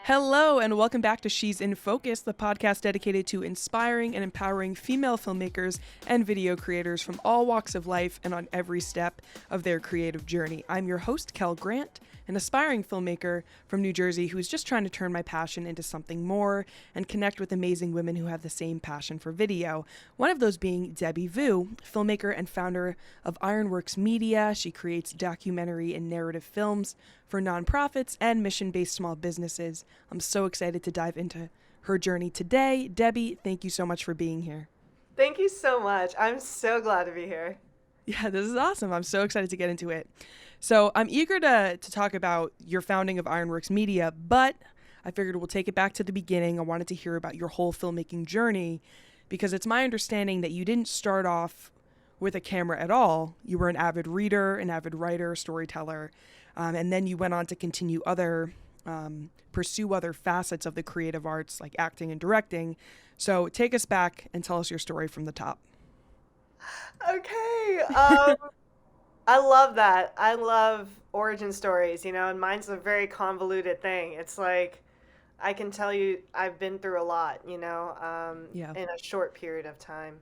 Hello, and welcome back to She's in Focus, the podcast dedicated to inspiring and empowering female filmmakers and video creators from all walks of life and on every step of their creative journey. I'm your host, Kel Grant, an aspiring filmmaker from New Jersey who's just trying to turn my passion into something more and connect with amazing women who have the same passion for video. One of those being Debbie Vu, filmmaker and founder of IronWorx Media. She creates documentary and narrative films for nonprofits and mission-based small businesses. I'm so excited to dive into her journey today. Debbie, thank you so much for being here. Thank you so much. I'm so glad to be here. Yeah, this is awesome. I'm so excited to get into it. So I'm eager to talk about your founding of IronWorx Media, but I figured we'll take it back to the beginning. I wanted to hear about your whole filmmaking journey because it's my understanding that you didn't start off with a camera at all. You were an avid reader, an avid writer, storyteller, and then you went on to continue pursue other facets of the creative arts like acting and directing. So take us back and tell us your story from the top. Okay. I love that. I love origin stories, and mine's a very convoluted thing. It's like I can tell you I've been through a lot, Yeah. in a short period of time.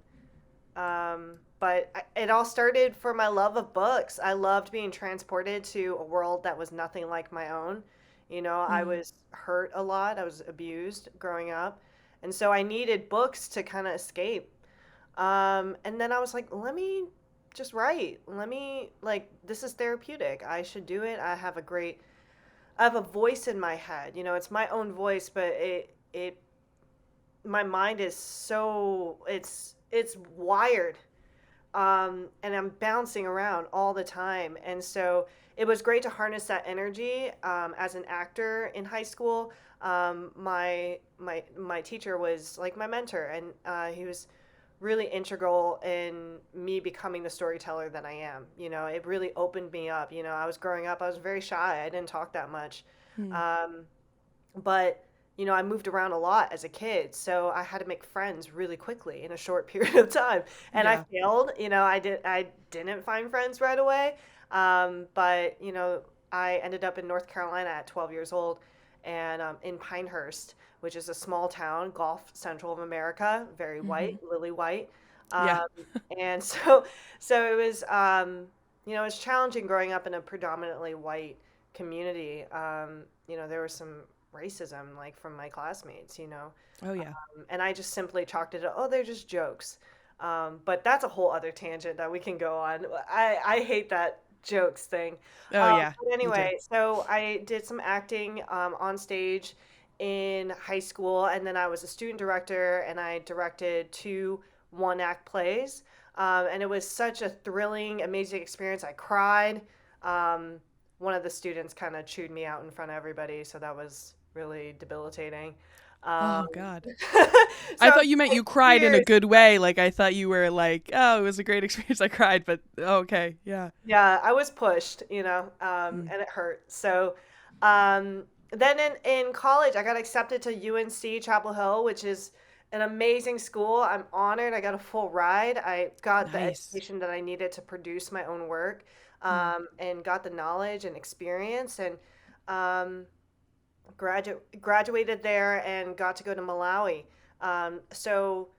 But it all started for my love of books. I loved being transported to a world that was nothing like my own. I was hurt a lot. I was abused growing up. And so I needed books to kind of escape. And then I was like, let me just write. This is therapeutic. I should do it. I have a voice in my head. It's my own voice, but my mind is it's wired. And I'm bouncing around all the time. And so it was great to harness that energy. As an actor in high school, my teacher was like my mentor, and he was really integral in me becoming the storyteller that I am. It really opened me up. I was growing up, I was very shy. I didn't talk that much. But I moved around a lot as a kid, so I had to make friends really quickly in a short period of time. And Yeah. I failed. I didn't find friends right away. But I ended up in North Carolina at 12 years old, and in Pinehurst, which is a small town, Gulf Central of America, very white, lily white. Yeah. Um, and so it was, it was challenging growing up in a predominantly white community. There was some racism, like from my classmates, Oh, yeah. and I just simply chalked it up, oh, they're just jokes. But that's a whole other tangent that we can go on. I hate that jokes thing. Oh, yeah. But Me too. anyway, so I did some acting on stage in high school, and then I was a student director, and I directed 2 one-act plays. And it was such a thrilling, amazing experience. I cried. One of the students kind of chewed me out in front of everybody, so that was really debilitating. Oh, Um, God. so I I thought was you meant in you cried in a tears. good way. Like, I thought you were like, oh, it was a great experience. I cried, but okay. Yeah. Yeah, I was pushed, Mm. and it hurt. So, then in college, I got accepted to UNC Chapel Hill, which is an amazing school. I'm honored. I got a full ride. I got the Nice. education that I needed to produce my own work, Mm. and got the knowledge and experience, and um, graduated there and got to go to Malawi. So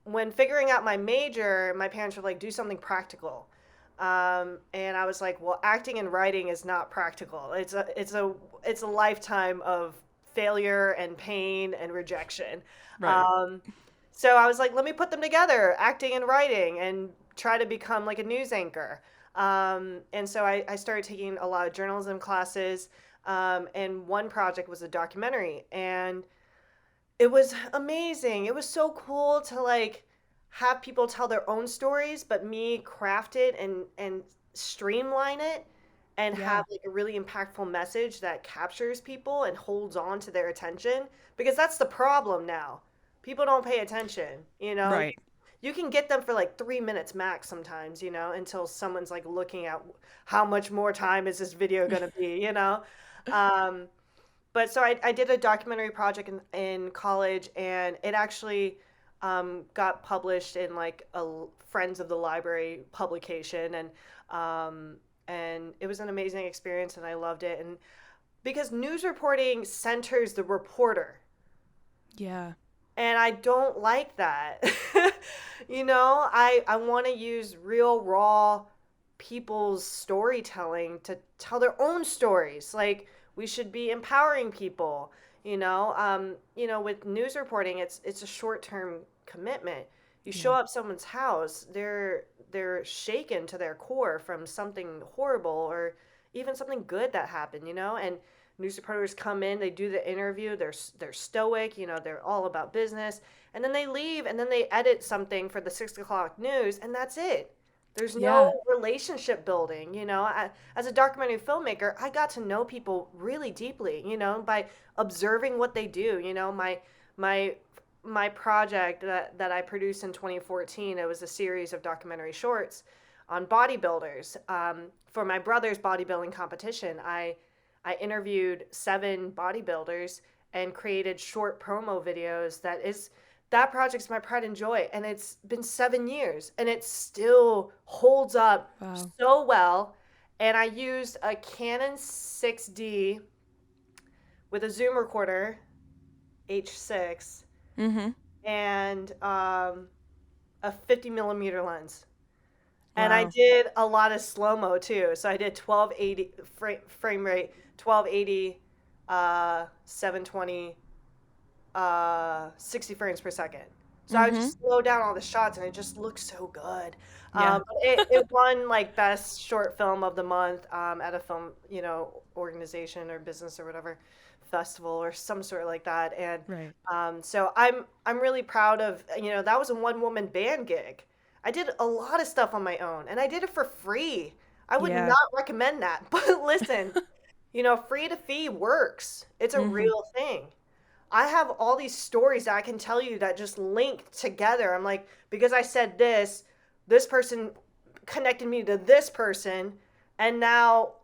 when figuring out my major, my parents were like, do something practical. And I was like, well, acting and writing is not practical. It's a lifetime of failure and pain and rejection. Right. Um, so I was like, let me put them together, acting and writing, and try to become like a news anchor. And so I started taking a lot of journalism classes. And one project was a documentary, and it was amazing. It was so cool to like have people tell their own stories, but me craft it and streamline it and Yeah. have like a really impactful message that captures people and holds on to their attention, because that's the problem now. People don't pay attention, Right. you can get them for like 3 minutes max sometimes, until someone's like looking at how much more time is this video going to be. Um, but so I did a documentary project in college, and it actually got published in like a Friends of the Library publication, and and it was an amazing experience, and I loved it. And because news reporting centers the reporter, Yeah. and I don't like that. I want to use real, raw people's storytelling to tell their own stories. Like, we should be empowering people. With news reporting, it's a short-term commitment. You show Yeah. up someone's house, they're shaken to their core from something horrible or even something good that happened, and news reporters come in, they do the interview, they're stoic, they're all about business, and then they leave, and then they edit something for the 6 o'clock news, and that's it. There's Yeah. no relationship building. As a documentary filmmaker, I got to know people really deeply, by observing what they do. My project that I produced in 2014, it was a series of documentary shorts on bodybuilders. For my brother's bodybuilding competition, I interviewed 7 bodybuilders and created short promo videos. That project's my pride and joy, and it's been 7 years, and it still holds up Wow. so well. And I used a Canon 6D with a zoom recorder, H6, Mm-hmm. and a 50 millimeter lens. And I Wow. did a lot of slow-mo too. So I did 1280 frame rate, 1280, 720, 60 frames per second. So I would Mm-hmm. just slow down all the shots, and it just looks so good. Yeah. But it won like best short film of the month at a film, organization or business or whatever festival or some sort like that. And Right. so I'm really proud of, that was a one woman band gig. I did a lot of stuff on my own, and I did it for free. I would Yeah. not recommend that, but listen, free to fee works. It's a Mm-hmm. real thing. I have all these stories that I can tell you that just link together. I'm like, because I said this person connected me to this person, and now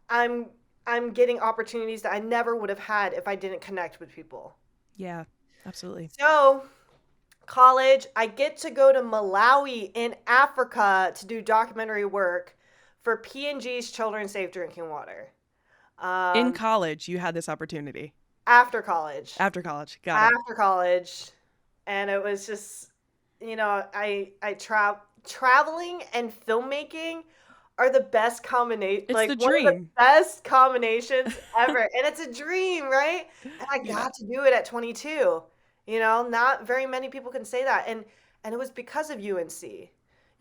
I'm I'm getting opportunities that I never would have had if I didn't connect with people. Yeah. Absolutely. So, college, I get to go to Malawi in Africa to do documentary work for P&G's Children Safe Drinking Water. In Um, college, you had this opportunity. After college. After college. Got it. After college, and it was just, traveling and filmmaking are the best combination, It's like the one of the dream. best combinations ever, and it's a dream, right? And I Yeah. got to do it at 22. Not very many people can say that, and it was because of UNC.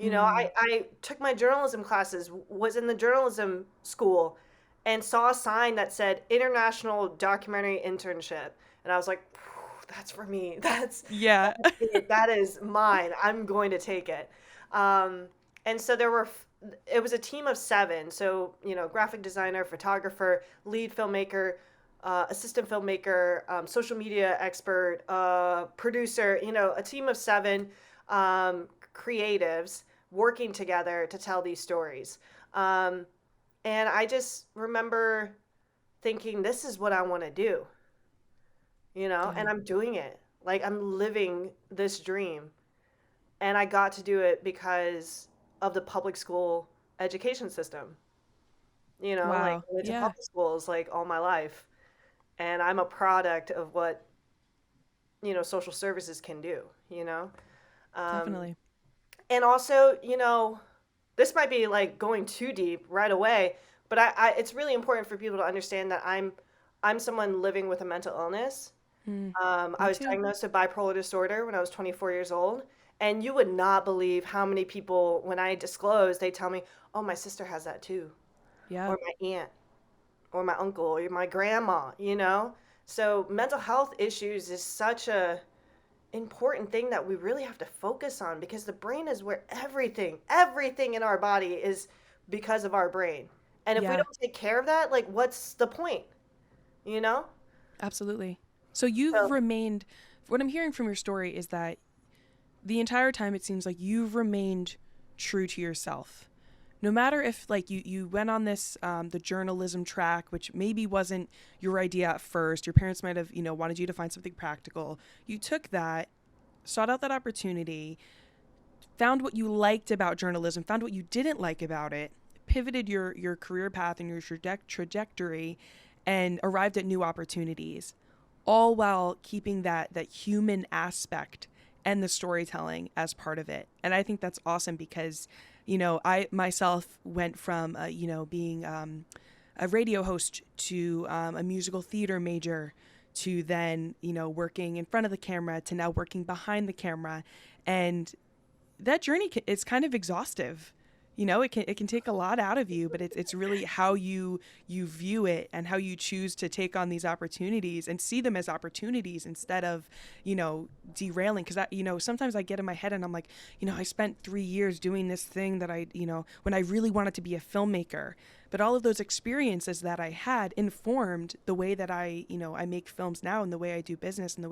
Mm. I took my journalism classes, was in the journalism school, and saw a sign that said International Documentary Internship, and I was like, that's for me. Yeah. That's it. That is mine. I'm going to take it. Um, and so it was a team of 7. So, graphic designer, photographer, lead filmmaker, assistant filmmaker, social media expert, producer, a team of 7 creatives working together to tell these stories. Um, and I just remember thinking, this is what I want to do, Yeah. and I'm doing it. Like, I'm living this dream. And I got to do it because of the public school education system. Like, Wow. I went to Yeah. public schools like all my life. And I'm a product of what, social services can do, you know? Um, Definitely. and also, this might be like going too deep right away, but it's really important for people to understand that I'm someone living with a mental illness. Mm. I Me was too. diagnosed with bipolar disorder when I was 24 years old. And you would not believe how many people, when I disclose, they tell me, oh, my sister has that too, Yeah. or my aunt, or my uncle, or my grandma. So mental health issues is such a important thing that we really have to focus on, because the brain is where everything in our body is because of our brain. And if we Yeah. don't take care of that, like, what's the point? You know? Absolutely. So you've So remained, what I'm hearing from your story is that the entire time it seems like you've remained true to yourself. No matter if like you went on this the journalism track, which maybe wasn't your idea at first. Your parents might have, wanted you to find something practical. You took that, sought out that opportunity, found what you liked about journalism, found what you didn't like about it, pivoted your career path and your trajectory and arrived at new opportunities, all while keeping that human aspect and the storytelling as part of it. And I think that's awesome because, I myself went from, being a radio host to a musical theater major to then, working in front of the camera to now working behind the camera. And that journey is kind of exhaustive. It can take a lot out of you, but it's really how you view it and how you choose to take on these opportunities and see them as opportunities instead of, derailing. Because sometimes I get in my head and I'm like, I spent 3 years doing this thing that when I really wanted to be a filmmaker. But all of those experiences that I had informed the way that I make films now and the way I do business and the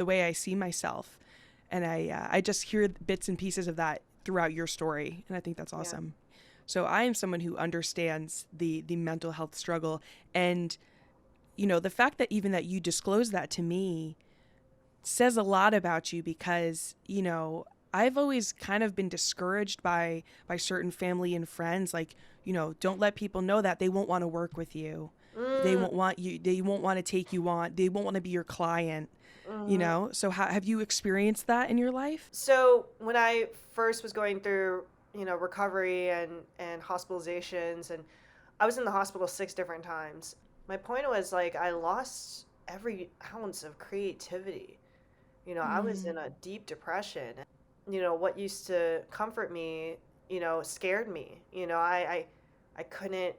way I see myself. And I just hear bits and pieces of that throughout your story, and I think that's awesome. Yeah. So I am someone who understands the mental health struggle, and the fact that even that you disclose that to me says a lot about you because I've always kind of been discouraged by certain family and friends, like don't let people know that. They won't want to work with you. They won't want to take you on. They won't want to be your client. So have you experienced that in your life? So when I first was going through, recovery and hospitalizations, and I was in the hospital 6 different times. My point was like, I lost every ounce of creativity. I was in a deep depression. What used to comfort me, scared me. I couldn't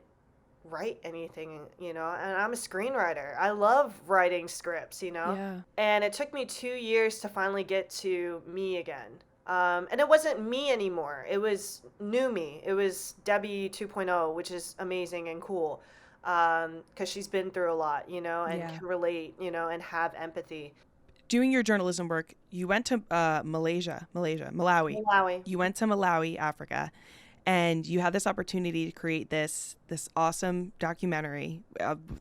write anything, and I'm a screenwriter. I love writing scripts, Yeah. And it took me 2 years to finally get to me again. And it wasn't me anymore. It was new me. It was Debbie 2.0, which is amazing and cool. Because she's been through a lot, and can relate, and have empathy. Doing your journalism work, you went to Malawi. You went to Malawi, Africa. And you had this opportunity to create this awesome documentary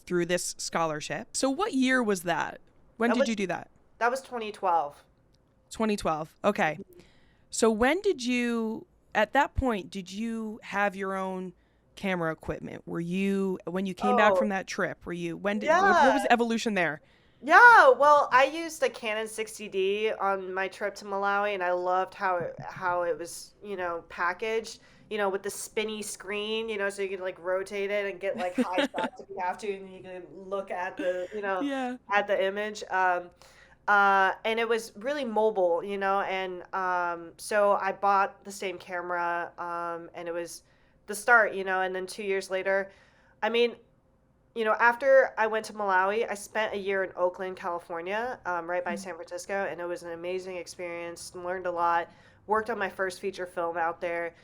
through this scholarship. So what year was that? When did you do that? That was 2012. 2012. Okay. So when at that point, did you have your own camera equipment? When you came back from that trip, what was the evolution there? Yeah, well, I used a Canon 60D on my trip to Malawi, and I loved how it was, packaged. With the spinny screen, so you can like rotate it and get like high shots if you have to, and you can look at the, at the image. And it was really mobile, and so I bought the same camera, and it was the start, and then 2 years later, after I went to Malawi, I spent a year in Oakland, California, right by San Francisco, and it was an amazing experience. Learned a lot. Worked on my first feature film out there.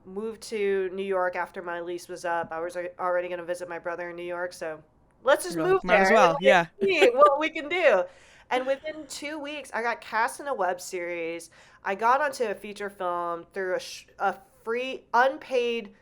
Moved to New York after my lease was up. I was already going to visit my brother in New York, so let's just move there. Might as well, yeah. See what we can do. And within 2 weeks, I got cast in a web series. I got onto a feature film through a free, unpaid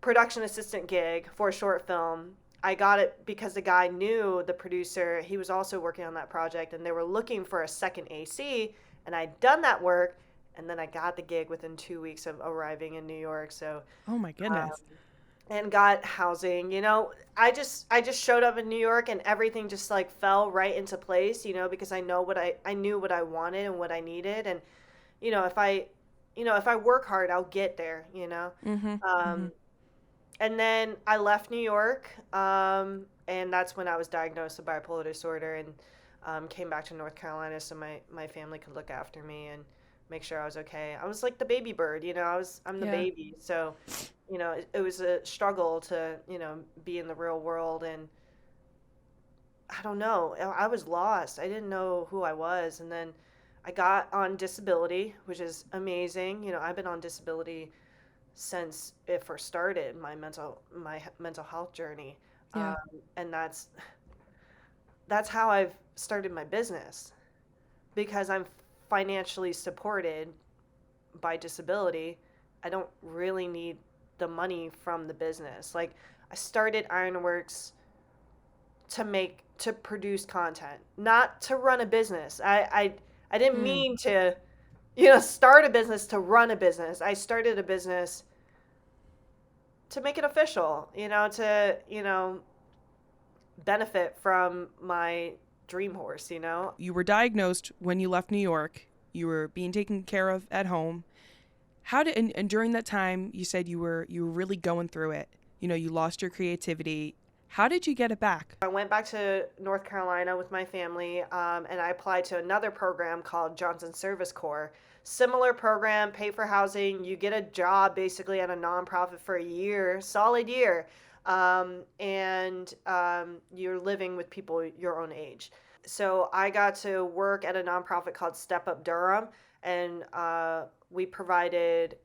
production assistant gig for a short film. I got it because the guy knew the producer. He was also working on that project, and they were looking for a second AC, and I'd done that work. And then I got the gig within 2 weeks of arriving in New York. So, oh my goodness, and got housing. I just showed up in New York, and everything just like fell right into place. Because I knew what I wanted and what I needed, and if I work hard, I'll get there. And then I left New York, and that's when I was diagnosed with bipolar disorder, and came back to North Carolina so my family could look after me and make sure I was okay. I was like the baby bird, I'm the baby. So, it was a struggle to, be in the real world. And I don't know, I was lost. I didn't know who I was. And then I got on disability, which is amazing. I've been on disability since it first started, my mental health journey. Yeah. And that's how I've started my business, because I'm financially supported by disability. I don't really need the money from the business. Like, I started IronWorx to produce content, not to run a business. I didn't mean to, start a business to run a business. I started a business to make it official, to, benefit from my dream horse, You were diagnosed when you left New York. You were being taken care of at home. How did and during that time you said you were really going through it. You lost your creativity. How did you get it back? I went back to North Carolina with my family, and I applied to another program called Johnson Service Corps. Similar program, pay for housing. You get a job basically at a nonprofit for a year, solid year, and you're living with people your own age. So I got to work at a nonprofit called Step Up Durham, and we provided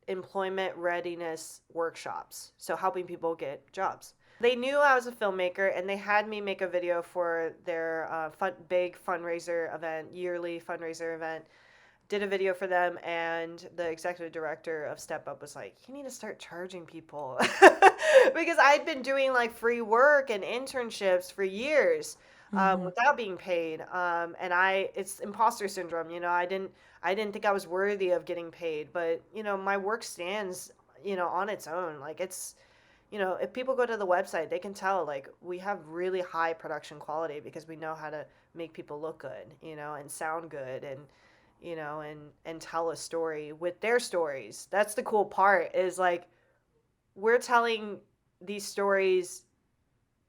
employment readiness workshops, so helping people get jobs. They knew I was a filmmaker, and they had me make a video for their big fundraiser event, yearly fundraiser event. Did a video for them, and the executive director of Step Up was like, "You need to start charging people," because I'd been doing like free work and internships for years without being paid. And it's imposter syndrome. I didn't think I was worthy of getting paid, but my work stands, on its own. Like if people go to the website, they can tell like we have really high production quality because we know how to make people look good, and sound good, and and tell a story with their stories. That's the cool part, is like we're telling these stories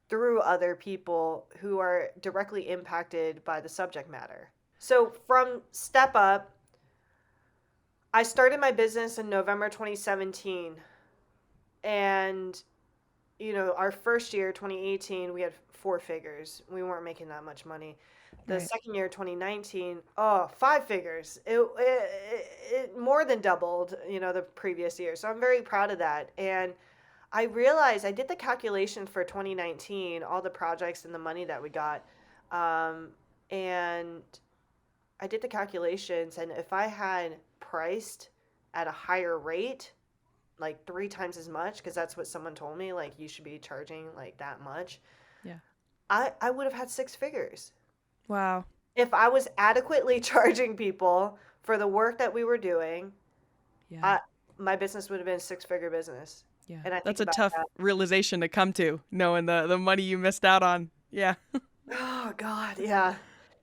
through other people who are directly impacted by the subject matter. So from Step Up, I started my business in November 2017, and our first year, 2018, we had four figures. We weren't making that much money. The Right. second year, 2019, five figures. It more than doubled, the previous year. So I'm very proud of that. And I realized I did the calculation for 2019, all the projects and the money that we got. And I did the calculations, and if I had priced at a higher rate, like 3 times as much, because that's what someone told me, like you should be charging like that much, Yeah. I would have had 6 figures. Wow. If I was adequately charging people for the work that we were doing, Yeah. I, my business would have been a 6-figure business. Yeah. And I think That's a about tough that. realization to come to, knowing the money you missed out on. Yeah. Oh God, yeah.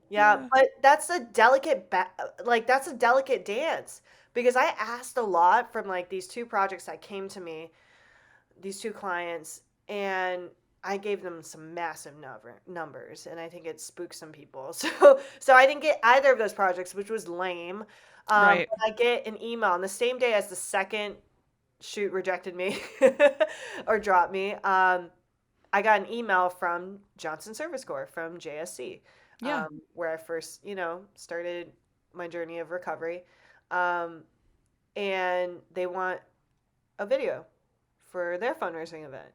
Yeah, Yeah. but that's a delicate that's a delicate dance, because I asked a lot from like these two projects that came to me, these two clients, and I gave them some massive numbers, and I think it spooked some people. So I didn't get either of those projects, which was lame. Right. But I get an email on the same day as the second shoot rejected me or dropped me. I got an email from Johnson Service Corps, from JSC, Yeah. where I first, started my journey of recovery. Um, and they want a video for their fundraising event.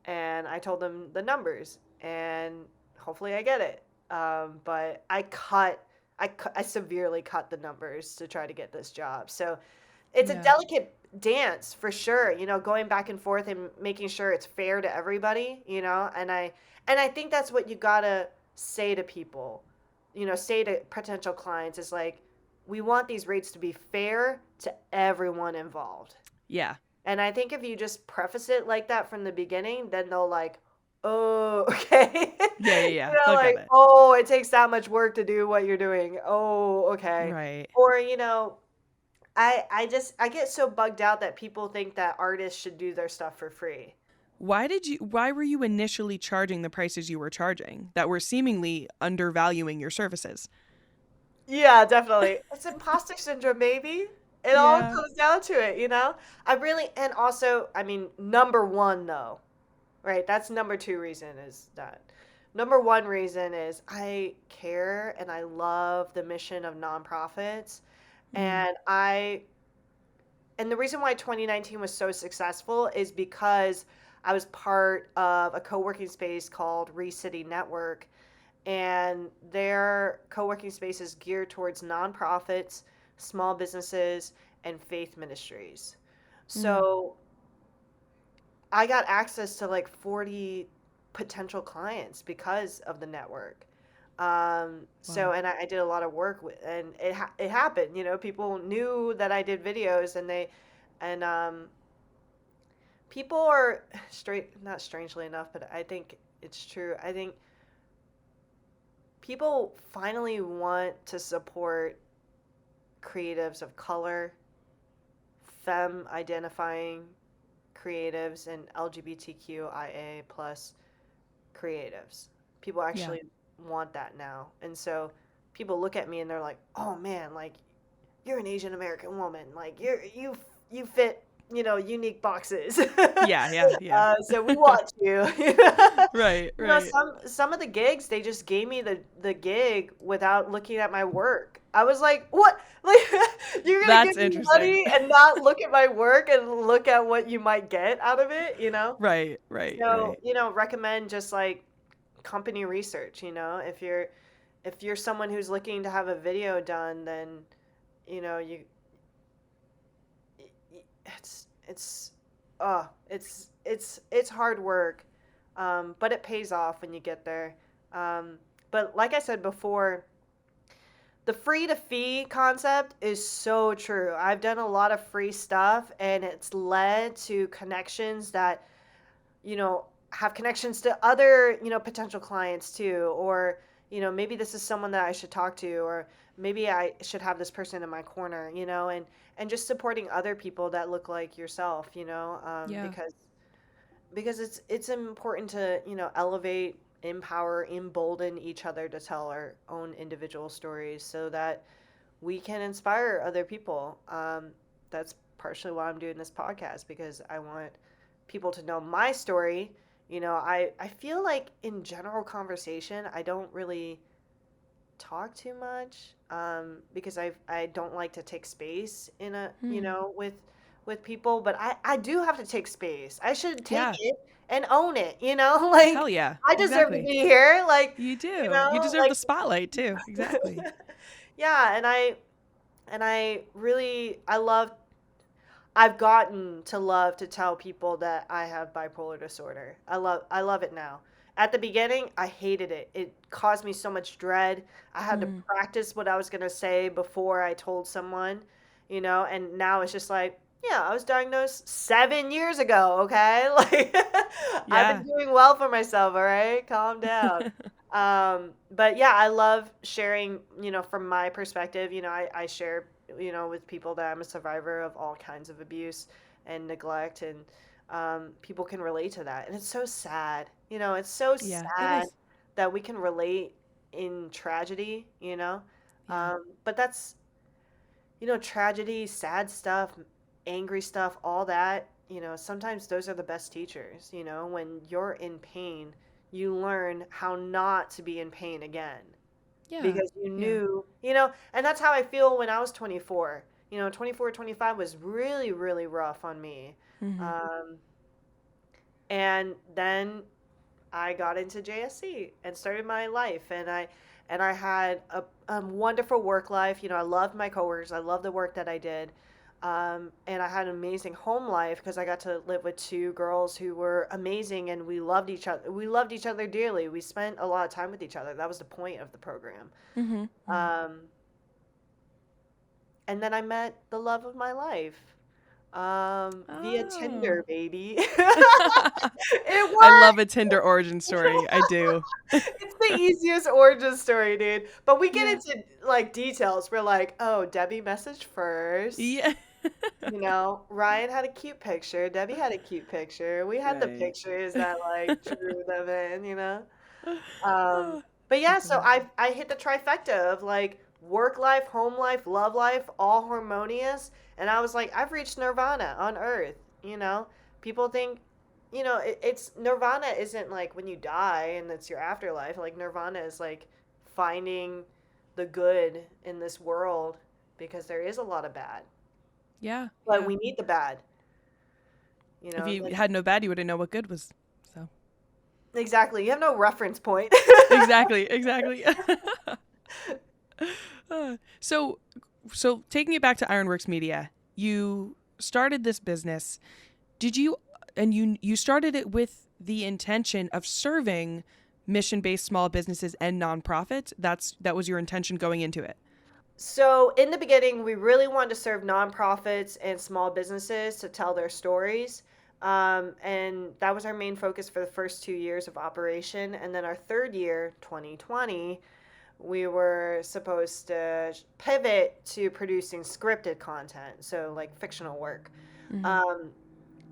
And I told them the numbers, and hopefully I get it. But I severely cut the numbers to try to get this job. So it's a Yeah. delicate dance for sure, going back and forth and making sure it's fair to everybody, and I think that's what you gotta say to people, say to potential clients, is like, we want these rates to be fair to everyone involved. Yeah. And I think if you just preface it like that from the beginning, then they'll like, oh, okay. Yeah. Yeah. Yeah. They'll get Like, it. oh, it takes that much work to do what you're doing. Oh, okay. Right. Or, I get so bugged out that people think that artists should do their stuff for free. Why were you initially charging the prices you were charging that were seemingly undervaluing your services? Yeah, definitely. It's imposter syndrome, baby. It all Yeah. comes down to it. I really, and also, I mean, number one though, right? That's number two reason is that. Number one reason is I care and I love the mission of nonprofits. Mm. And the reason why 2019 was so successful is because I was part of a co-working space called Re-City Network, and their co-working space is geared towards nonprofits, small businesses, and faith ministries. Mm. So I got access to like 40 potential clients because of the network. So, Wow. and I did a lot of work with, and it happened, people knew that I did videos, and people are not strangely enough, but I think it's true. I think people finally want to support creatives of color, femme identifying creatives, and LGBTQIA plus creatives. People Yeah. actually want that now. And so people look at me and they're like, "Oh man, like you're an Asian American woman. Like you fit, unique boxes." Yeah, yeah, yeah. So we want you. Right, right. Some of the gigs, they just gave me the gig without looking at my work. I was like, "What? Like you're gonna That's give me interesting. money and not look at my work and look at what you might get out of it, you know?" Right, right, So, right. recommend just like company research, if you're someone who's looking to have a video done, then you it's it's hard work, but it pays off when you get there. But like I said before, the free to fee concept is so true. I've done a lot of free stuff, and it's led to connections that have connections to other, potential clients too, or, maybe this is someone that I should talk to, or maybe I should have this person in my corner, and just supporting other people that look like yourself, Yeah. because it's important to, elevate, empower, embolden each other to tell our own individual stories so that we can inspire other people. That's partially why I'm doing this podcast, because I want people to know my story. I feel like in general conversation, I don't really talk too much, because I don't like to take space in a, Hmm. with people, but I do have to take space. I should take Yeah. it and own it, like Hell yeah. I deserve to Exactly. be here, like, You do. You deserve like the spotlight too. Exactly. yeah, I love I've gotten to love to tell people that I have bipolar disorder. I love it now. At the beginning, I hated it. It caused me so much dread. I had to Hmm. practice what I was going to say before I told someone, and now it's just like, yeah, I was diagnosed 7 years ago, okay? Like I've been Yeah. doing well for myself, all right? Calm down. But yeah, I love sharing, from my perspective. I share, with people that I'm a survivor of all kinds of abuse and neglect, and people can relate to that. And it's so sad. It's so Yeah, it sad is. that we can relate in tragedy, Yeah. But that's, tragedy, sad stuff, angry stuff, all that, sometimes those are the best teachers, when you're in pain, you learn how not to be in pain again Yeah. because you Yeah. knew, and that's how I feel when I was 24. 24, 25 was really, really rough on me. Hmm. Um, and then I got into JSC and started my life, and I had a wonderful work life. I loved my coworkers. I loved the work that I did. And I had an amazing home life because I got to live with two girls who were amazing, and we loved each other. We loved each other dearly. We spent a lot of time with each other. That was the point of the program. Hmm. Hmm. Um, and then I met the love of my life, via Oh. Tinder, baby. It I love a worked. Tinder origin story. I do. It's the easiest origin story, dude. But we get Yeah. into like details. We're like, oh, Debbie messaged first. Yeah. Ryan had a cute picture. Debbie had a cute picture. We had the Right. pictures that like drew them in. Um, Oh, but yeah, that's so amazing. I hit the trifecta of like work life, home life, love life, all harmonious, and I was like, I've reached nirvana on earth. People think, it's nirvana isn't like when you die and it's your afterlife. Like nirvana is like finding the good in this world because there is a lot of bad, Yeah. but Yeah. we need the bad. If you Like had no bad, you wouldn't know what good was. So exactly. You have no reference point. exactly, exactly. So, so taking it back to IronWorx Media, you started this business. Did you, and you started it with the intention of serving mission-based small businesses and nonprofits. That was your intention going into it. So, in the beginning, we really wanted to serve nonprofits and small businesses to tell their stories. And that was our main focus for the first 2 years of operation. And then our third year, 2020, we were supposed to pivot to producing scripted content, so like fictional work. Mm-hmm. Um,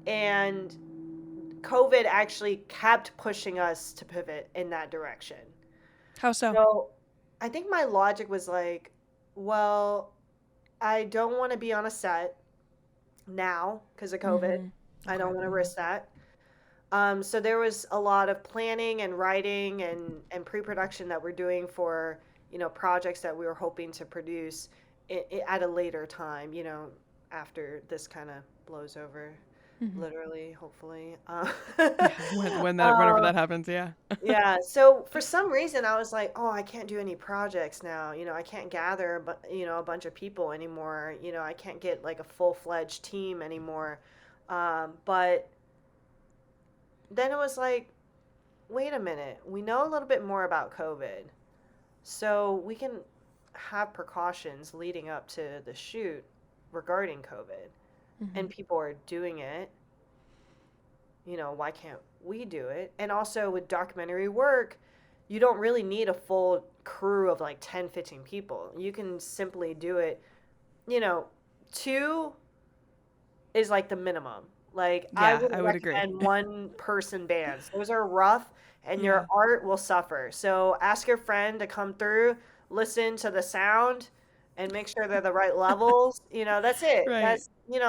and COVID actually kept pushing us to pivot in that direction. How so? So I think my logic was like, well, I don't want to be on a set now because of COVID. Mm-hmm. I Okay. don't want to Mm-hmm. risk that. So there was a lot of planning and writing and pre-production that we're doing for, projects that we were hoping to produce at a later time, after this kind of blows over, Mm-hmm. literally, hopefully. Yeah, whenever Um, that happens, yeah. yeah. So for some reason, I was like, oh, I can't do any projects now. I can't gather, a bunch of people anymore. I can't get like a full-fledged team anymore. But then it was like, wait a minute, we know a little bit more about COVID, so we can have precautions leading up to the shoot regarding COVID, Mm-hmm. and people are doing it. Why can't we do it? And also with documentary work, you don't really need a full crew of like 10, 15 people. You can simply do it, you know, two is like the minimum. Like I Yeah, I wouldn't would agree. recommend one person bands. Those are rough and your Yeah. art will suffer. So ask your friend to come through, listen to the sound and make sure they're the right levels. That's it. Right.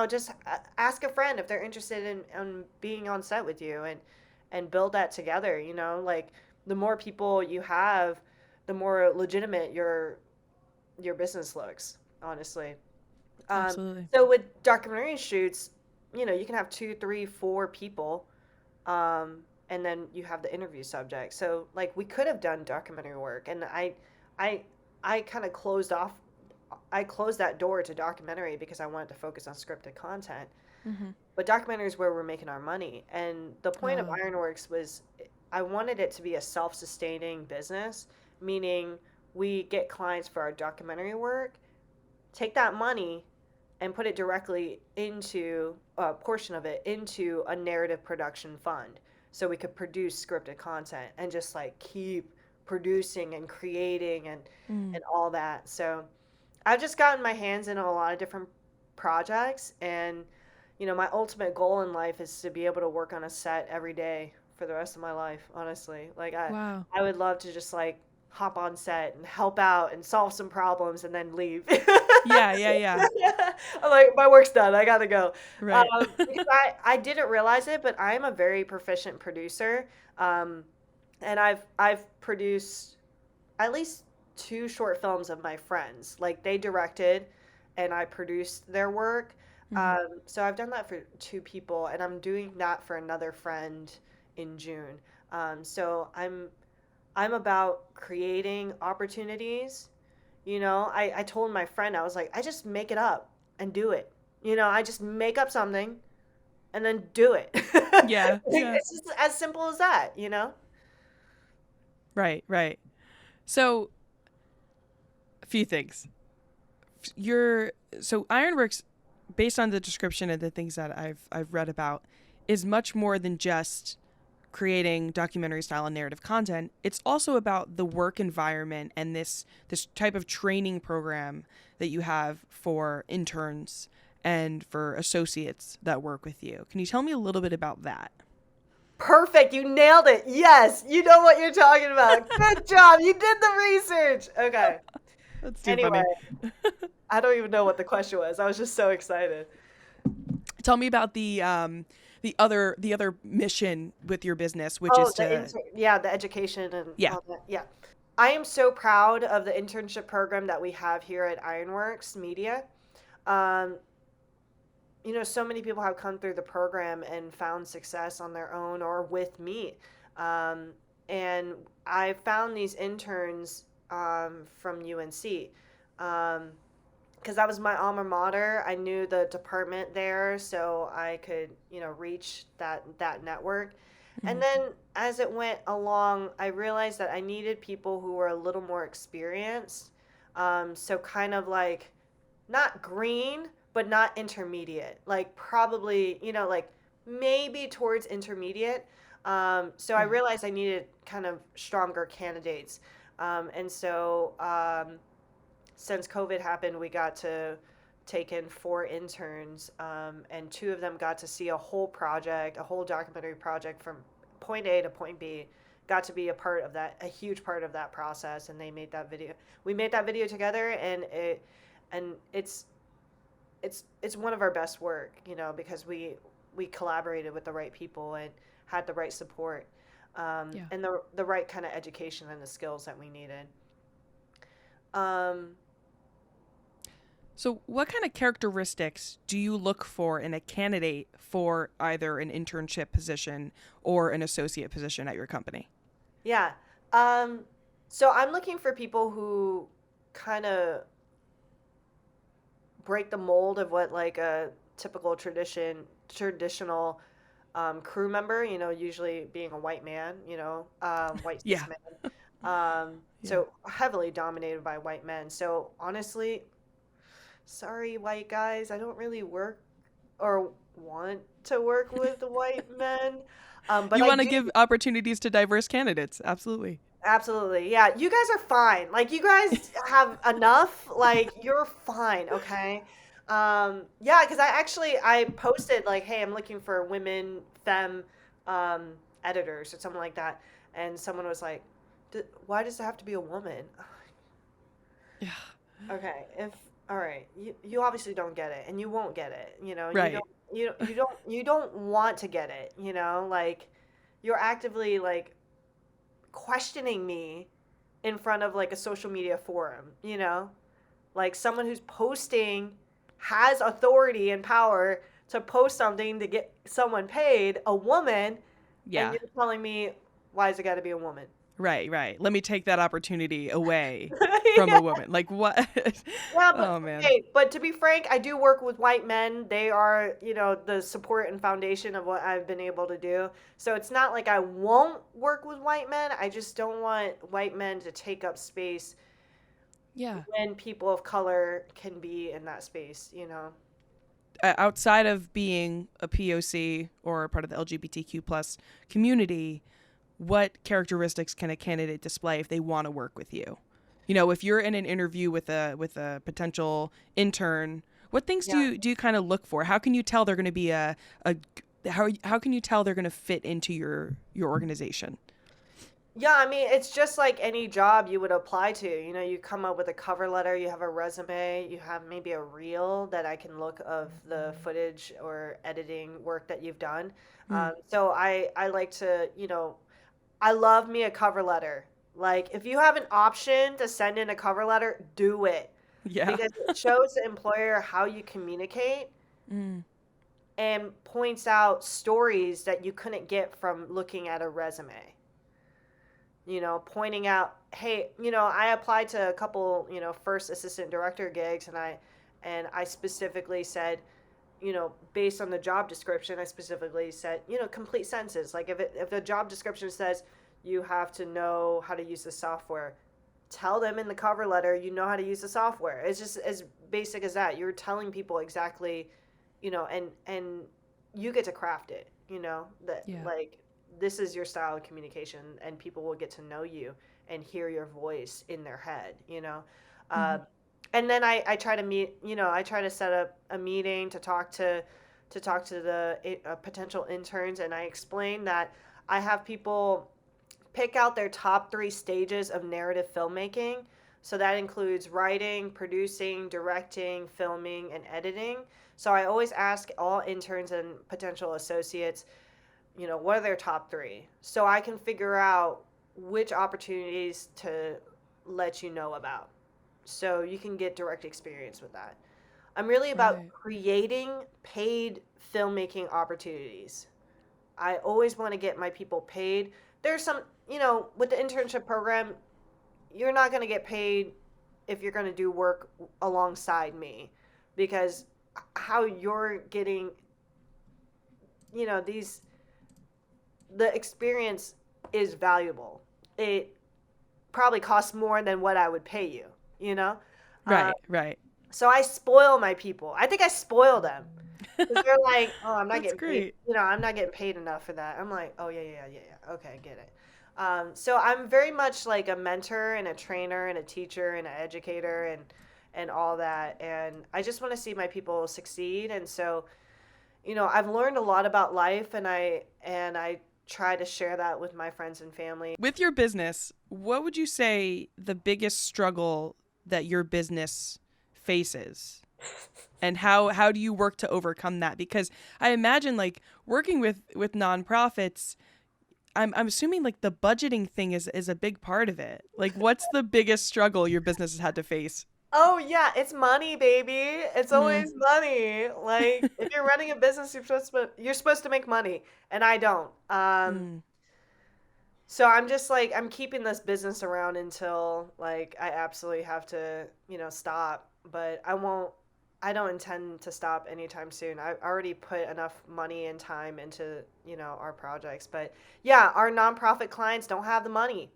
Just ask a friend if they're interested in being on set with you and build that together, like the more people you have, the more legitimate your business looks, honestly. Um, Absolutely. so with documentary shoots, you can have two, three, four people, and then you have the interview subject. So like we could have done documentary work, and I, I kind of closed off. I closed that door to documentary because I wanted to focus on scripted content. Mm-hmm. But documentary is where we're making our money, and the point of Oh. IronWorx was I wanted it to be a self-sustaining business, meaning we get clients for our documentary work, take that money and put it directly into a portion of it into a narrative production fund so we could produce scripted content and just like keep producing and creating Mm. and all that. So I've just gotten my hands in a lot of different projects, and my ultimate goal in life is to be able to work on a set every day for the rest of my life, honestly. Like Wow. I would love to just like hop on set and help out and solve some problems and then leave. Yeah, yeah, yeah. I'm like, my work's done. I gotta go. Right. Because I didn't realize it, but I'm a very proficient producer. Um, and I've produced at least two short films of my friends. Like they directed and I produced their work. Mm-hmm. So I've done that for two people, and I'm doing that for another friend in June. So I'm about creating opportunities. I told my friend, I was like, I just make it up and do it. I just make up something and then do it. Yeah, yeah. It's just as simple as that. Right, right. So, a few things. Your so Ironworks, based on the description and the things that I've read about, is much more than just creating documentary style and narrative content. It's also about the work environment and this type of training program that you have for interns and for associates that work with you. Can you tell me a little bit about that? Perfect. You nailed it. Yes. You know what you're talking about. Good job. You did the research. Okay. That's too Anyway, funny. I don't even know what the question was. I was just so excited. Tell me about the other mission with your business, which Oh, is to the education and yeah. all that. Yeah. I am so proud of the internship program that we have here at IronWorx Media. Um, so many people have come through the program and found success on their own or with me. Um, and I found these interns from UNC. Because that was my alma mater. I knew the department there, so I could, reach that network. And Mhm. then as it went along, I realized that I needed people who were a little more experienced. So kind of like not green, but not intermediate. Like probably, like maybe towards intermediate. So I Yeah. realized I needed kind of stronger candidates. And so since COVID happened, we got to take in 4 interns, and 2 of them got to see a whole project, a whole documentary project from point A to point B. Got to be a part of that, a huge part of that process, and they made that video. We made that video together, and it's one of our best work, because we collaborated with the right people and had the right support, Yeah. and the right kind of education and the skills that we needed. Um, So, what kind of characteristics do you look for in a candidate for either an internship position or an associate position at your company? yeah. Um, so I'm looking for people who kind of break the mold of what like a typical traditional crew member, usually being a white man, white cis Yeah. man. Yeah. So heavily dominated by white men. So honestly, sorry, white guys, I don't really work or want to work with white men. But You I want to do. give opportunities to diverse candidates. Absolutely. Absolutely. Yeah, you guys are fine. Like you guys have enough. Like you're fine, okay? Yeah, because I posted like, hey, I'm looking for women femme um editors or something like that. And someone was like, why does it have to be a woman? Yeah. Okay, if all right, you obviously don't get it and you won't get it. You Right. don't want to get it, like you're actively like questioning me in front of like a social media forum, like someone who's posting has authority and power to post something to get someone paid, a woman, and Yeah. you're telling me why is it got to be a woman? Right. Right. Let me take that opportunity away from Yeah. a woman. Like what? Yeah, but Oh man. okay, but to be frank, I do work with white men. They are, the support and foundation of what I've been able to do. So it's not like I won't work with white men. I just don't want white men to take up space Yeah. when people of color can be in that space. Outside of being a POC or a part of the LGBTQ plus community, what characteristics can a candidate display if they want to work with you? If you're in an interview with a potential intern, what things do Yeah. you kind of look for? How can you tell they're going to be a how can you tell they're going to fit into your organization? Yeah, I mean, it's just like any job you would apply to. You come up with a cover letter, you have a resume, you have maybe a reel that I can look of the footage or editing work that you've done. Mm, So I like to, I love me a cover letter. Like, if you have an option to send in a cover letter, do it yeah. because it shows the employer how you communicate Mm, and points out stories that you couldn't get from looking at a resume. Pointing out, hey, I applied to a couple, first assistant director gigs, and I specifically said, based on the job description, I specifically said, complete sentences. Like if the job description says you have to know how to use the software, tell them in the cover letter you know how to use the software. It's just as basic as that. You're telling people exactly, and you get to craft it. That yeah. like this is your style of communication, and people will get to know you and hear your voice in their head. Hmm. Uh, and then I try to meet, I try to set up a meeting to talk to the potential interns, and I explain that I have people pick out their top 3 stages of narrative filmmaking. So that includes writing, producing, directing, filming, and editing. So I always ask all interns and potential associates, what are their top 3? So I can figure out which opportunities to let you know about. So you can get direct experience with that. I'm really about Right. creating paid filmmaking opportunities. I always want to get my people paid. There's some, with the internship program, you're not going to get paid if you're going to do work alongside me because how you're getting, these the experience is valuable. It probably costs more than what I would pay you, you know? Uh, Right. Right. so I spoil my people. I think I spoil them. Because they're like, oh, I'm not That's getting paid. great. I'm not getting paid enough for that. I'm like, oh, yeah, yeah, yeah, yeah. Okay, I get it. So I'm very much like a mentor and a trainer and a teacher and an educator and all that. And I just want to see my people succeed. And so, I've learned a lot about life, and I try to share that with my friends and family. With your business, what would you say the biggest struggle that your business faces? And how do you work to overcome that? Because I imagine like working with nonprofits, I'm assuming like the budgeting thing is a big part of it. Like what's the biggest struggle your business has had to face? Oh yeah, it's money, baby. It's Mm, always money. Like if you're running a business, you're supposed to make money, and I don't. mm, So I'm just like I'm keeping this business around until like I absolutely have to, stop. But I won't. I don't intend to stop anytime soon. I already put enough money and time into, our projects. But yeah, our nonprofit clients don't have the money,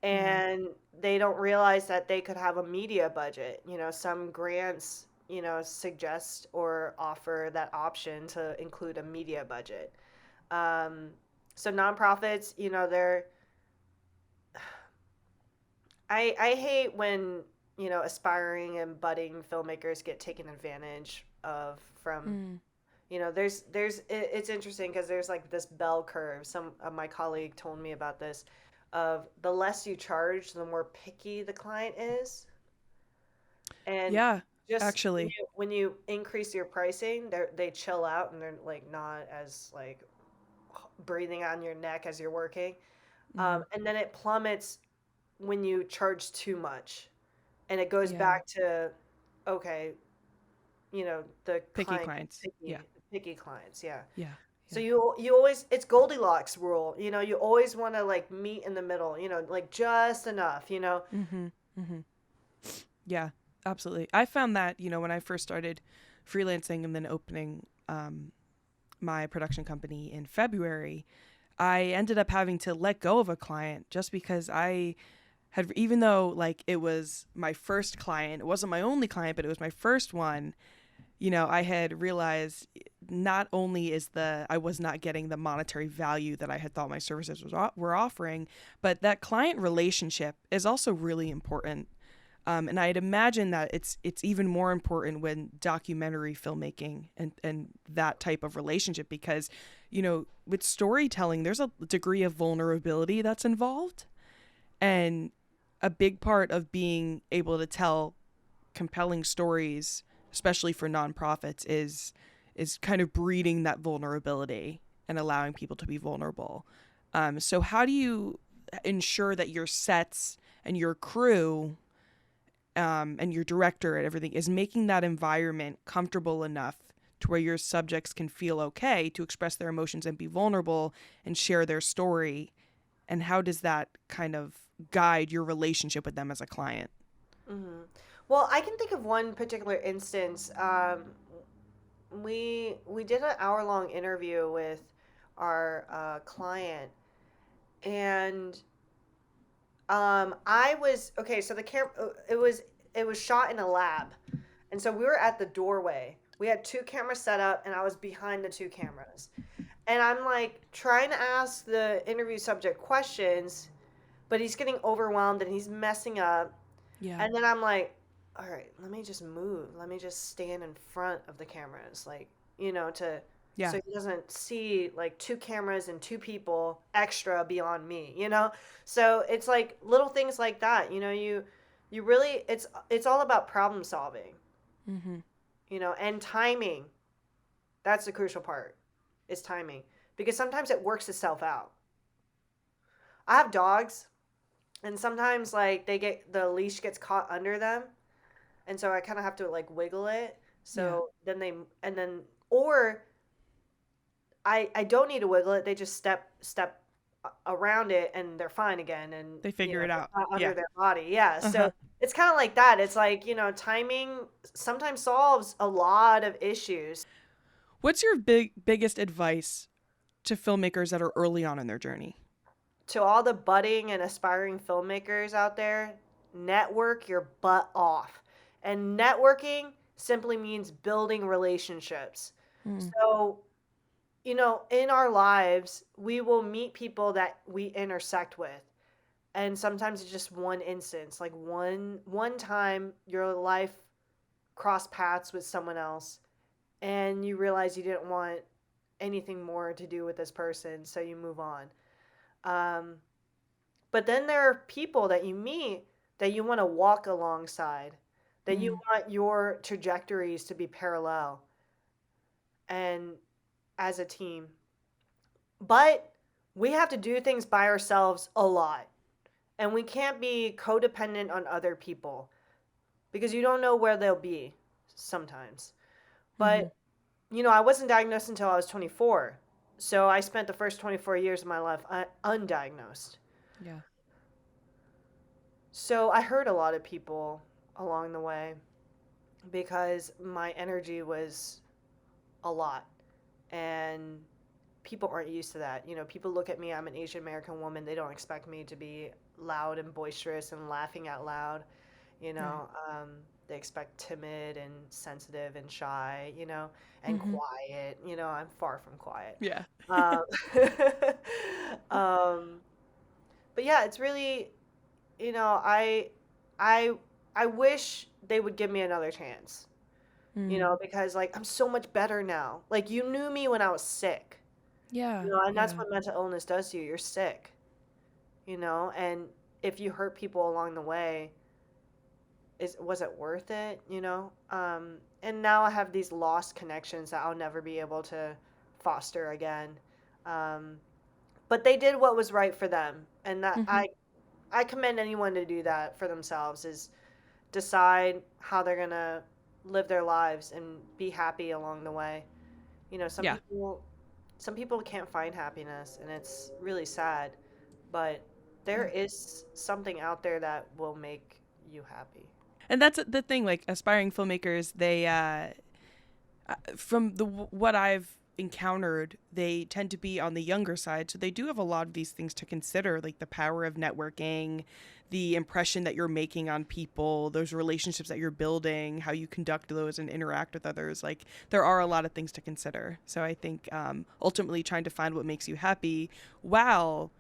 mm, and they don't realize that they could have a media budget. Some grants, suggest or offer that option to include a media budget. Um, so nonprofits, I hate when, aspiring and budding filmmakers get taken advantage of from, mm. it's interesting because there's like this bell curve. Some of my colleague told me about this of the less you charge, the more picky the client is. And Yeah, just when actually. you when you increase your pricing, they chill out and they're like not as like breathing on your neck as you're working. Mm, And then it plummets when you charge too much, and it goes yeah. back to okay, the Picky client clients. Yeah. picky clients, yeah. Yeah. So Yeah. you always it's Goldilocks rule, you always want to like meet in the middle, like just enough. Mhm. Mhm. Yeah, absolutely. I found that, when I first started freelancing and then opening my production company in February, I ended up having to let go of a client just because I had, even though like it was my first client, it wasn't my only client, but it was my first one. I had realized not only is I was not getting the monetary value that I had thought my services were offering, but that client relationship is also really important. And I'd imagine that it's even more important when documentary filmmaking and that type of relationship because, with storytelling, there's a degree of vulnerability that's involved. And a big part of being able to tell compelling stories, especially for nonprofits, is kind of breeding that vulnerability and allowing people to be vulnerable. So how do you ensure that your sets and your crew and your director and everything is making that environment comfortable enough to where your subjects can feel okay to express their emotions and be vulnerable and share their story? And how does that kind of guide your relationship with them as a client? Hmm. Well, I can think of one particular instance. We did an hour-long interview with our client, and I was okay. So the camera, it was shot in a lab, and so we were at the doorway. We had two cameras set up, and I was behind the two cameras, and I'm like trying to ask the interview subject questions, but he's getting overwhelmed and he's messing up. Yeah. And then I'm like, all right, let me just move. Let me just stand in front of the cameras, like, to Yeah. so he doesn't see like two cameras and two people extra beyond me. So it's like little things like that. You really it's all about problem solving, Mm-hmm. and timing. That's the crucial part. Is timing. Because sometimes it works itself out. I have dogs, and sometimes like the leash gets caught under them, and so I kind of have to like wiggle it. Yeah. So then or I don't need to wiggle it. They just step around it and they're fine again, and They figure it it's out. not under Yeah. their body. Yeah, so Uh-huh. it's kind of like that. It's like timing sometimes solves a lot of issues. What's your biggest advice to filmmakers that are early on in their journey? To all the budding and aspiring filmmakers out there, network your butt off. And networking simply means building relationships. So, in our lives, we will meet people that we intersect with. And sometimes it's just one instance, like one time your life crossed paths with someone else and you realize you didn't want anything more to do with this person, so you move on. Um, but then there are people that you meet that you want to walk alongside, that you Mm. want your trajectories to be parallel and as a team. But we have to do things by ourselves a lot. And we can't be codependent on other people because you don't know where they'll be sometimes. Mm-hmm. But, I wasn't diagnosed until I was 24. So I spent the first 24 years of my life undiagnosed. Yeah. So I hurt a lot of people along the way because my energy was a lot. And people aren't used to that. People look at me, I'm an Asian American woman, they don't expect me to be loud and boisterous and laughing out loud. You Right. know, they expect timid and sensitive and shy, and Mm-hmm. quiet. I'm far from quiet. Yeah. Um, um, but yeah, it's really, you know, I, I, I wish they would give me another chance. Mm. Because like I'm so much better now. Like you knew me when I was sick. Yeah. And that's Yeah. what mental illness does to you. You're sick. And if you hurt people along the way, was it worth it? And now I have these lost connections that I'll never be able to foster again. Um, but they did what was right for them, and that Mm-hmm. I commend anyone to do that for themselves. Is decide how they're gonna live their lives and be happy along the way. Some Yeah. people can't find happiness, and it's really sad. But there Yeah. is something out there that will make you happy. And that's the thing. Like aspiring filmmakers, they from what I've encountered, they tend to be on the younger side, so they do have a lot of these things to consider, like the power of networking, the impression that you're making on people, those relationships that you're building, how you conduct those and interact with others. Like there are a lot of things to consider. So I think ultimately trying to find what makes you happy, while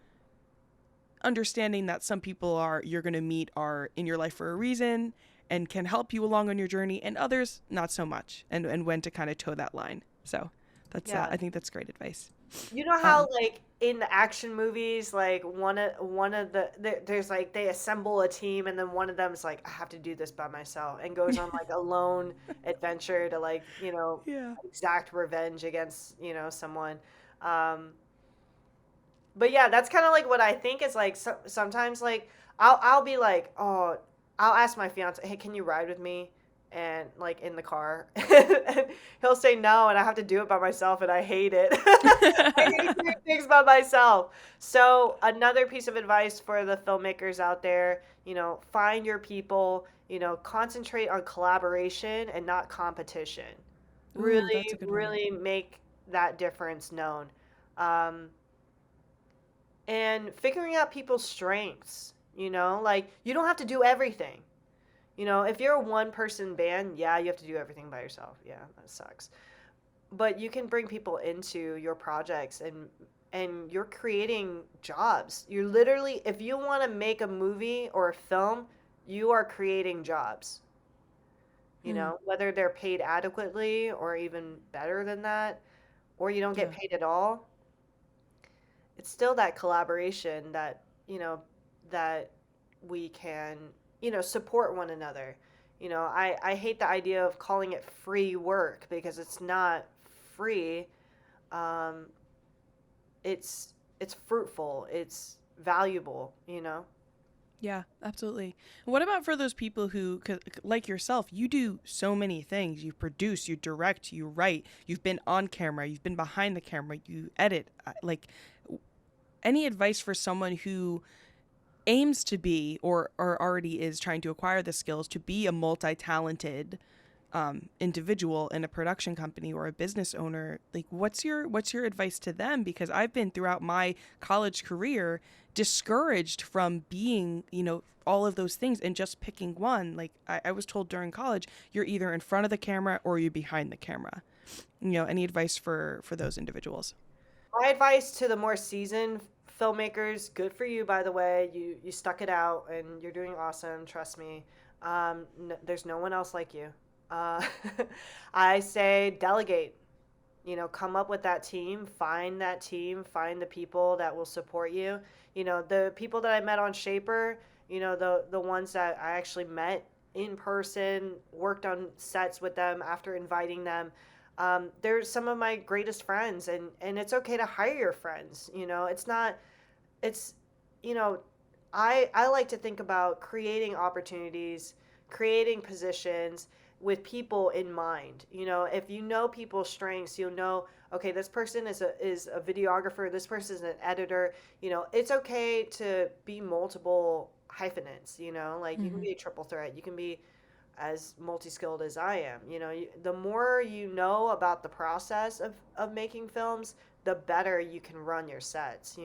understanding that some people are you're going to meet are in your life for a reason and can help you along on your journey, and others not so much, and when to kind of toe that line. So that's Yeah. I think that's great advice. You know how um like in the action movies, like one of there's like they assemble a team and then one of them is like I have to do this by myself and goes on like a lone adventure to like yeah. exact revenge against someone. Um, but yeah, that's kind of like what I think is like sometimes like I'll be like, oh, I'll ask my fiance, hey, can you ride with me? And like in the car, and he'll say no, and I have to do it by myself, and I hate it. I hate doing things by myself. So another piece of advice for the filmmakers out there, find your people, concentrate on collaboration and not competition. Ooh, Really, that's a good one. really make that difference known. Um, and figuring out people's strengths, like you don't have to do everything. If you're a one person band, yeah, you have to do everything by yourself. Yeah, that sucks. But you can bring people into your projects and you're creating jobs. You're literally if you want to make a movie or a film, you are creating jobs. Mm. Whether they're paid adequately or even better than that, or you don't get Yeah. paid at all, it's still that collaboration that we can support one another. I hate the idea of calling it free work because it's not free. um, it's fruitful, it's valuable. Yeah, absolutely. What about for those people who, like yourself, you do so many things. You produce, you direct, you write, you've been on camera, you've been behind the camera, you edit. Like, any advice for someone who aims to be, or already is trying to acquire the skills to be a multi-talented individual in a production company or a business owner? Like what's your advice to them? Because I've been throughout my college career discouraged from being all of those things and just picking one. Like I was told during college, you're either in front of the camera or you're behind the camera. any advice for those individuals? My advice to the more seasoned filmmakers, good for you, by the way. You stuck it out and you're doing awesome. Trust me. There's no one else like you. Uh, I say delegate. Come up with that team, find the people that will support you. The people that I met on Shaper, the ones that I actually met in person, worked on sets with them after inviting them. They're some of my greatest friends, and it's okay to hire your friends. It's not, it's, you know, I like to think about creating opportunities, creating positions with people in mind. If you know people's strengths, you'll know, okay, this person is a videographer, this person is an editor. It's okay to be multiple hyphenates. Like you can Mm-hmm. be a triple threat, you can be as multi-skilled as I am. The more you know about the process of making films, the better you can run your sets.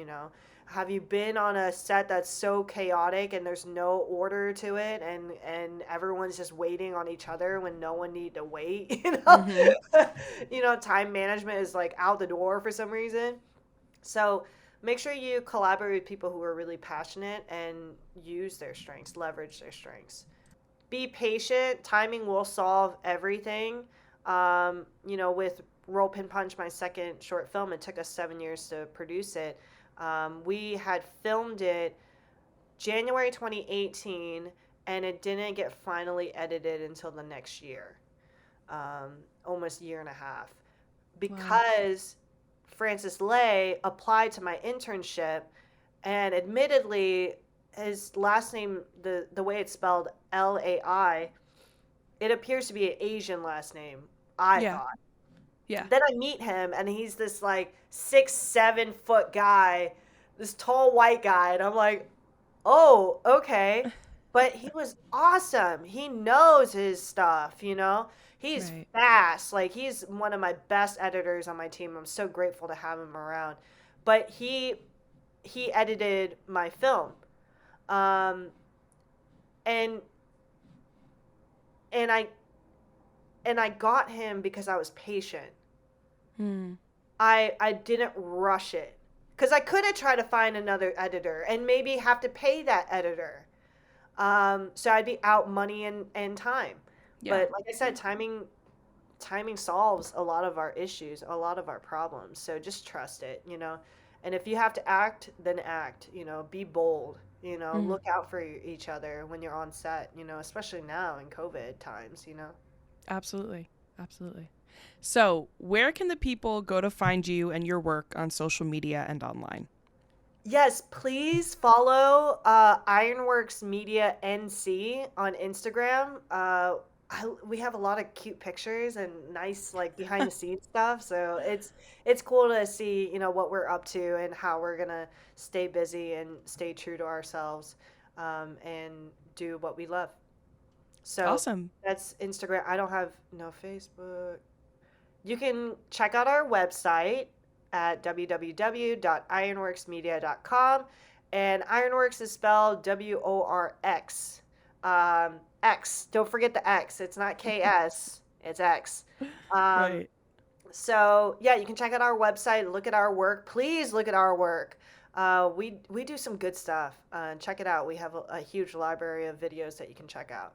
Have you been on a set that's so chaotic and there's no order to it, and everyone's just waiting on each other when no one need to wait? Mm-hmm. Time management is like out the door for some reason. So make sure you collaborate with people who are really passionate and use their strengths, leverage their strengths. Be patient. Timing will solve everything. With Roll Pin Punch, my second short film, it took us 7 years to produce it. We had filmed it January 2018, and it didn't get finally edited until the next year, almost a year and a half, Wow. because Francis Lay applied to my internship, and admittedly, his last name, the way it's spelled, Lai, it appears to be an Asian last name, I Yeah. thought. Yeah. Then I meet him, and he's this like 6, 7 foot guy, this tall white guy, and I'm like, oh, okay. But he was awesome. He knows his stuff. He's Right. fast. Like he's one of my best editors on my team. I'm so grateful to have him around. But he edited my film. Um and and I and I got him because I was patient. Hmm. I didn't rush it. Cuz I could have tried to find another editor and maybe have to pay that editor. So I'd be out money and time. Yeah. But like I said, timing solves a lot of our issues, a lot of our problems. So just trust it. And if you have to act, then act. Be bold. Mm. Look out for each other when you're on set. Especially now in COVID times. Absolutely. Absolutely. So, where can the people go to find you and your work on social media and online? Yes, please follow IronWorx Media NC on Instagram. We have a lot of cute pictures and nice like behind the scenes stuff, so it's cool to see what we're up to and how we're gonna stay busy and stay true to ourselves, and do what we love. So Awesome. that's Instagram. I don't have no Facebook. You can check out our website at www.ironworxmedia.com. And Ironworx is spelled WORX. X. Don't forget the X. It's not KS, it's X. Um, Right. so, yeah, you can check out our website, look at our work. Please look at our work. We do some good stuff. Check it out. We have a huge library of videos that you can check out.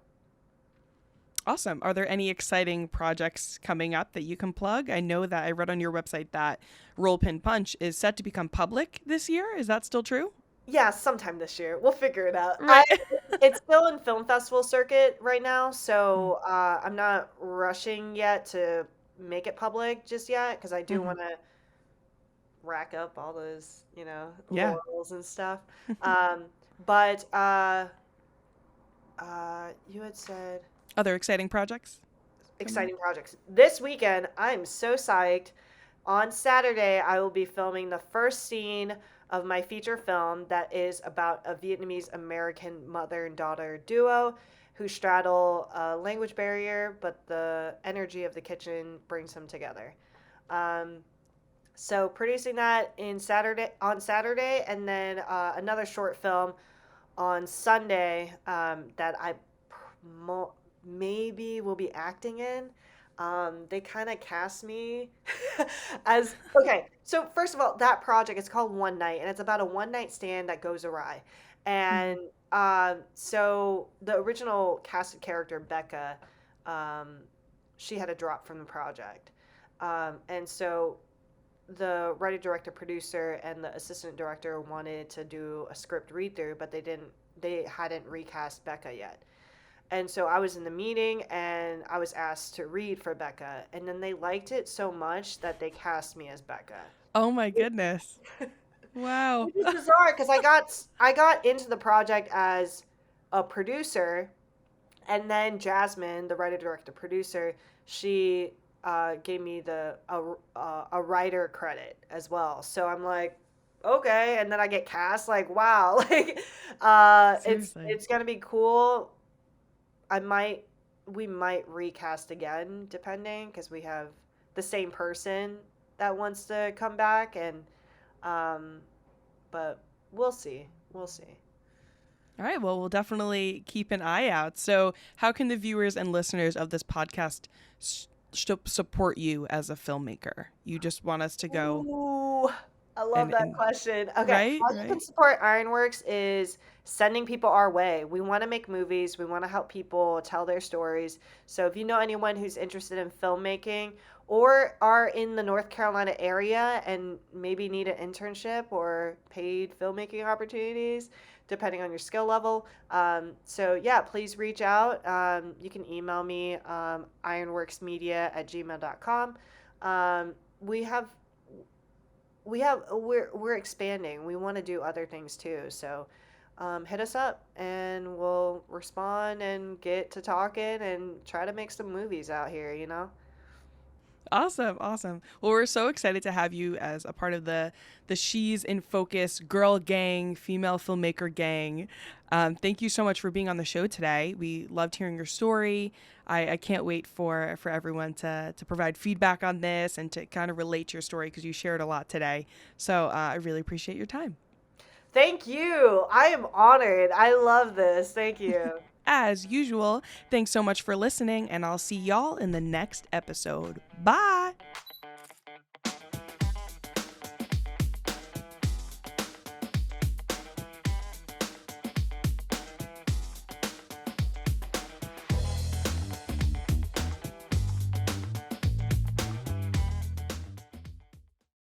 Awesome. Are there any exciting projects coming up that you can plug? I know that I read on your website that Roll Pin Punch is set to become public this year. Is that still true? Yeah, sometime this year. We'll figure it out. Right. It's still in film festival circuit right now, Mm. so I'm not rushing yet to make it public just yet because I do Hmm. want to rack up all those Yeah. laurels and stuff. Um, but you had said Other exciting projects coming up? exciting projects. This weekend, I'm so psyched. On Saturday, I will be filming the first scene of my feature film that is about a Vietnamese American mother and daughter duo who straddle a language barrier, but the energy of the kitchen brings them together. Um, so producing that on Saturday, and then another short film on Sunday that I maybe will be acting in. They kind of cast me as okay. So first of all, that project is called One Night, and it's about a one night stand that goes awry. Mhm. And so the original casted character Becca, um, she had a drop from the project, and so the writer, director, producer, and the assistant director wanted to do a script read through, but they hadn't recast Becca yet. And so I was in the meeting and I was asked to read for Becca. And then they liked it so much that they cast me as Becca. Oh my Which goodness. Wow. which is bizarre because I got into the project as a producer, and then Jasmine, the writer, director, producer, she gave me a writer credit as well. So I'm like, okay, and then I get cast. Like, wow, like Seriously. it's gonna be cool. I might we might recast again depending because we have the same person that wants to come back, and um but we'll see. We'll see. All right. Well, we'll definitely keep an eye out. So, how can the viewers and listeners of this podcast support you as a filmmaker? You just want us to go Ooh, I love that and question. Okay, right, how you can right. support Ironworks is sending people our way. We want to make movies. We want to help people tell their stories. So if you know anyone who's interested in filmmaking or are in the North Carolina area and maybe need an internship or paid filmmaking opportunities, depending on your skill level. So yeah, please reach out. You can email me, ironworxmedia@gmail.com. We have we're expanding. We want to do other things too. So hit us up and we'll respond and get to talking and try to make some movies out here, you know? Awesome, awesome. Well, we're so excited to have you as a part of the She's in Focus girl gang, female filmmaker gang. Thank you so much for being on the show today. We loved hearing your story. I can't wait for everyone to provide feedback on this and to kind of relate to your story because you shared a lot today. So I really appreciate your time. Thank you. I am honored. I love this. Thank you. As usual, thanks so much for listening, and I'll see y'all in the next episode. Bye.